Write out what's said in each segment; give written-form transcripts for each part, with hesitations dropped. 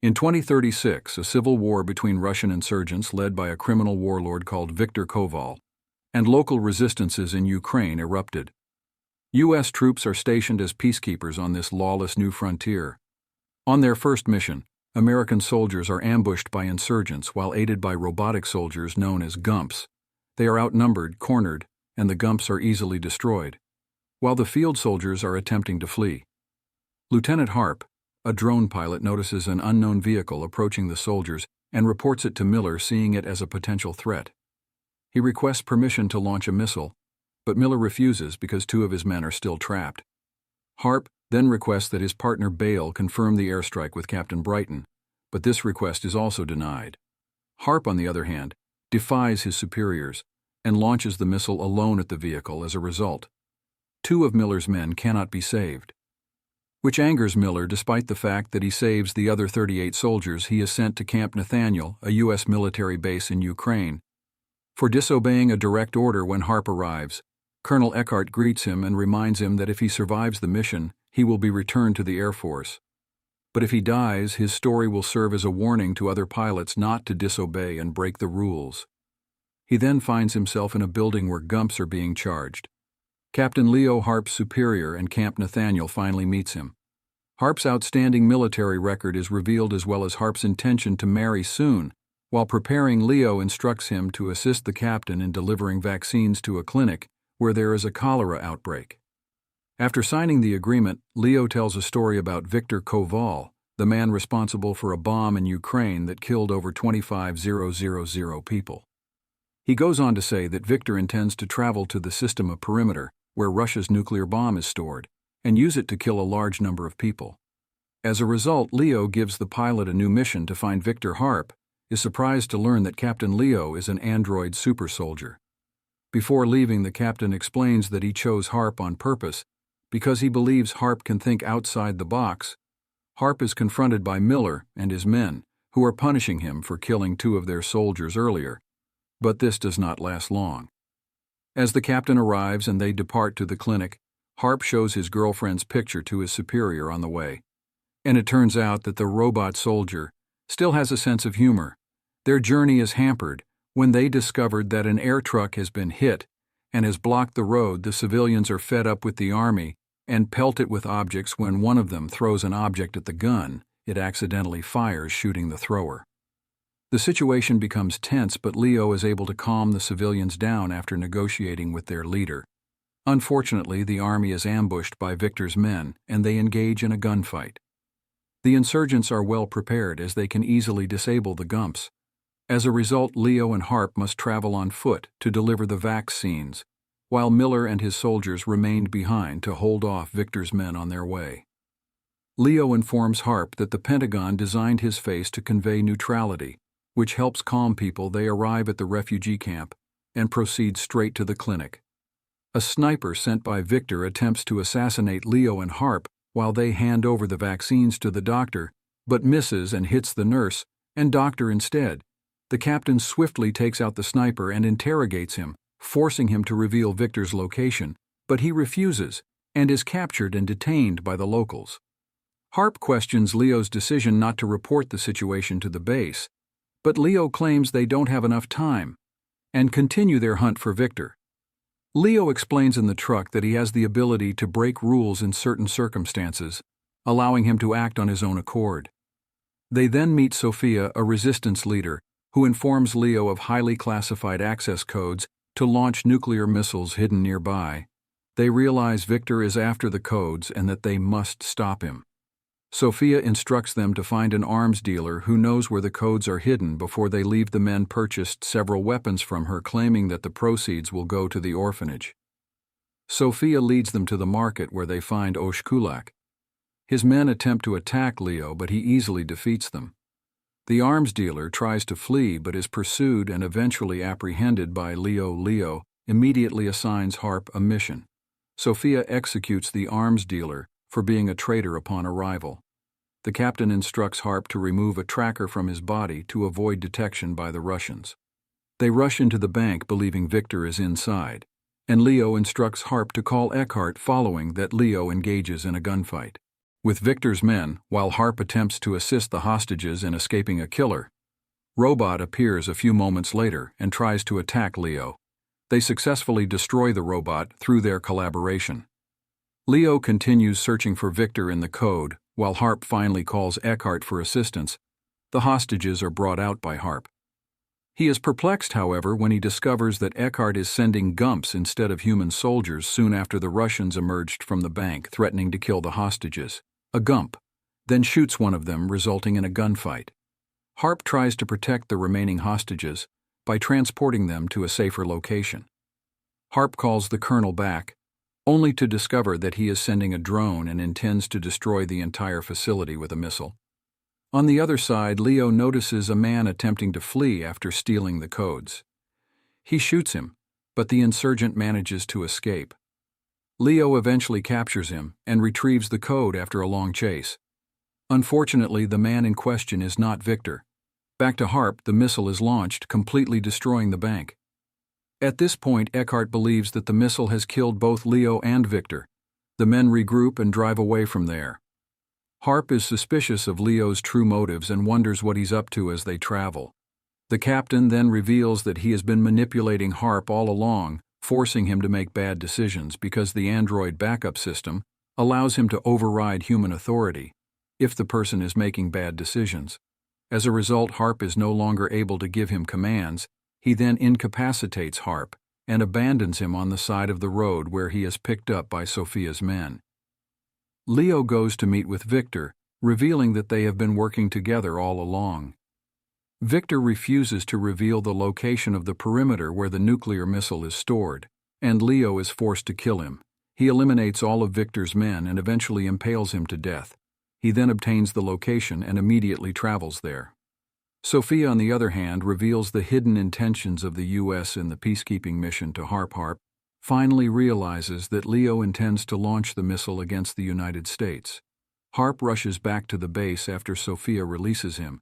In 2036, a civil war between Russian insurgents led by a criminal warlord called Viktor Koval and local resistances in Ukraine erupted. U.S. troops are stationed as peacekeepers on this lawless new frontier. On their first mission, American soldiers are ambushed by insurgents while aided by robotic soldiers known as GUMPs. They are outnumbered, cornered, and the GUMPs are easily destroyed, while the field soldiers are attempting to flee. Lieutenant Harp, a drone pilot, notices an unknown vehicle approaching the soldiers and reports it to Miller, seeing it as a potential threat. He requests permission to launch a missile, but Miller refuses because two of his men are still trapped. Harp then requests that his partner Bale confirm the airstrike with Captain Brighton, but this request is also denied. Harp, on the other hand, defies his superiors and launches the missile alone at the vehicle. As a result, two of Miller's men cannot be saved, which angers Miller despite the fact that he saves the other 38 soldiers he is sent to Camp Nathaniel, a U.S. military base in Ukraine. For disobeying a direct order when Harp arrives, Colonel Eckhart greets him and reminds him that if he survives the mission, he will be returned to the Air Force. But if he dies, his story will serve as a warning to other pilots not to disobey and break the rules. He then finds himself in a building where GUMPs are being charged. Captain Leo, Harp's superior, and Camp Nathaniel finally meets him. Harp's outstanding military record is revealed, as well as Harp's intention to marry soon. While preparing, Leo instructs him to assist the captain in delivering vaccines to a clinic where there is a cholera outbreak. After signing the agreement, Leo tells a story about Viktor Koval, the man responsible for a bomb in Ukraine that killed over 25,000 people. He goes on to say that Viktor intends to travel to the System of Perimeter, where Russia's nuclear bomb is stored, and use it to kill a large number of people. As a result, Leo gives the pilot a new mission to find Viktor. Harp is surprised to learn that Captain Leo is an android super soldier. Before leaving, the captain explains that he chose Harp on purpose because he believes Harp can think outside the box. Harp is confronted by Miller and his men, who are punishing him for killing two of their soldiers earlier. But this does not last long. As the captain arrives and they depart to the clinic, Harp shows his girlfriend's picture to his superior on the way. And it turns out that the robot soldier still has a sense of humor. Their journey is hampered when they discovered that an air truck has been hit and has blocked the road. The civilians are fed up with the army and pelt it with objects. When one of them throws an object at the gun, it accidentally fires, shooting the thrower. The situation becomes tense, but Leo is able to calm the civilians down after negotiating with their leader. Unfortunately, the army is ambushed by Viktor's men, and they engage in a gunfight. The insurgents are well prepared, as they can easily disable the GUMPs. As a result, Leo and Harp must travel on foot to deliver the vaccines, while Miller and his soldiers remained behind to hold off Viktor's men on their way. Leo informs Harp that the Pentagon designed his face to convey neutrality, which helps calm people. They arrive at the refugee camp and proceed straight to the clinic. A sniper sent by Viktor attempts to assassinate Leo and Harp while they hand over the vaccines to the doctor, but misses and hits the nurse and doctor instead. The captain swiftly takes out the sniper and interrogates him, forcing him to reveal Viktor's location, but he refuses and is captured and detained by the locals. Harp questions Leo's decision not to report the situation to the base, but Leo claims they don't have enough time and continue their hunt for Viktor. Leo explains in the truck that he has the ability to break rules in certain circumstances, allowing him to act on his own accord. They then meet Sophia, a resistance leader, who informs Leo of highly classified access codes to launch nuclear missiles hidden nearby. They realize Viktor is after the codes and that they must stop him. Sophia instructs them to find an arms dealer who knows where the codes are hidden. Before they leave, the men purchased several weapons from her, claiming that the proceeds will go to the orphanage. Sophia leads them to the market, where they find Oshkulak. His men attempt to attack Leo, but he easily defeats them. The arms dealer tries to flee but is pursued and eventually apprehended by Leo. Leo immediately assigns Harp a mission. Sophia executes the arms dealer for being a traitor upon arrival. The captain instructs Harp to remove a tracker from his body to avoid detection by the Russians. They rush into the bank believing Viktor is inside, and Leo instructs Harp to call Eckhart, following that Leo engages in a gunfight. With Victor's men, while Harp attempts to assist the hostages in escaping a killer, Robot appears a few moments later and tries to attack Leo. They successfully destroy the robot through their collaboration. Leo continues searching for Victor in the code, while Harp finally calls Eckhart for assistance. The hostages are brought out by Harp. He is perplexed, however, when he discovers that Eckhart is sending Gumps instead of human soldiers soon after the Russians emerged from the bank, threatening to kill the hostages. A Gump then shoots one of them, resulting in a gunfight. Harp tries to protect the remaining hostages by transporting them to a safer location. Harp calls the colonel back, only to discover that he is sending a drone and intends to destroy the entire facility with a missile. On the other side, Leo notices a man attempting to flee after stealing the codes. He shoots him, but the insurgent manages to escape. Leo eventually captures him and retrieves the code after a long chase. Unfortunately, the man in question is not Victor. Back to Harp, the missile is launched, completely destroying the bank. At this point, Eckhart believes that the missile has killed both Leo and Victor. The men regroup and drive away from there. Harp is suspicious of Leo's true motives and wonders what he's up to as they travel. The captain then reveals that he has been manipulating Harp all along, forcing him to make bad decisions because the android backup system allows him to override human authority if the person is making bad decisions. As a result, Harp is no longer able to give him commands. He then incapacitates Harp and abandons him on the side of the road where he is picked up by Sophia's men. Leo goes to meet with Victor, revealing that they have been working together all along. Victor refuses to reveal the location of the perimeter where the nuclear missile is stored, and Leo is forced to kill him. He eliminates all of Victor's men and eventually impales him to death. He then obtains the location and immediately travels there. Sophia, on the other hand, reveals the hidden intentions of the U.S. in the peacekeeping mission to Harp. Harp finally realizes that Leo intends to launch the missile against the United States. Harp rushes back to the base after Sophia releases him.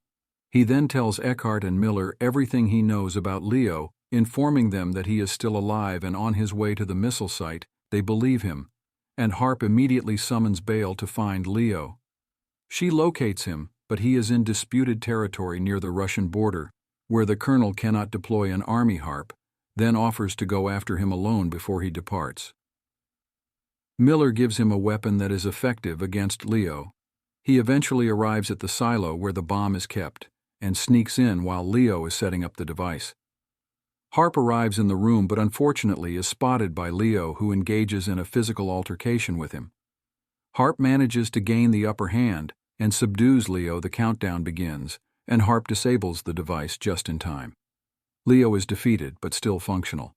He then tells Eckhart and Miller everything he knows about Leo, informing them that he is still alive and on his way to the missile site. They believe him, and Harp immediately summons Bale to find Leo. She locates him, but he is in disputed territory near the Russian border, where the colonel cannot deploy an army. Harp then offers to go after him alone before he departs. Miller gives him a weapon that is effective against Leo. He eventually arrives at the silo where the bomb is kept, and sneaks in while Leo is setting up the device. Harp arrives in the room but unfortunately is spotted by Leo, who engages in a physical altercation with him. Harp manages to gain the upper hand and subdues Leo. The countdown begins, and Harp disables the device just in time. Leo is defeated but still functional.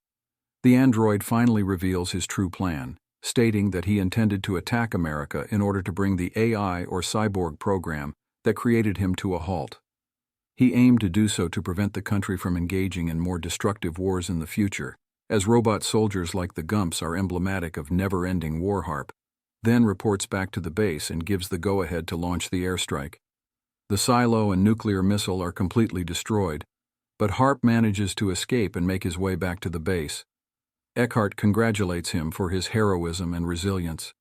The android finally reveals his true plan, stating that he intended to attack America in order to bring the AI or cyborg program that created him to a halt. He aimed to do so to prevent the country from engaging in more destructive wars in the future, as robot soldiers like the Gumps are emblematic of never-ending war. Harp then reports back to the base and gives the go-ahead to launch the airstrike. The silo and nuclear missile are completely destroyed, but Harp manages to escape and make his way back to the base. Eckhart congratulates him for his heroism and resilience.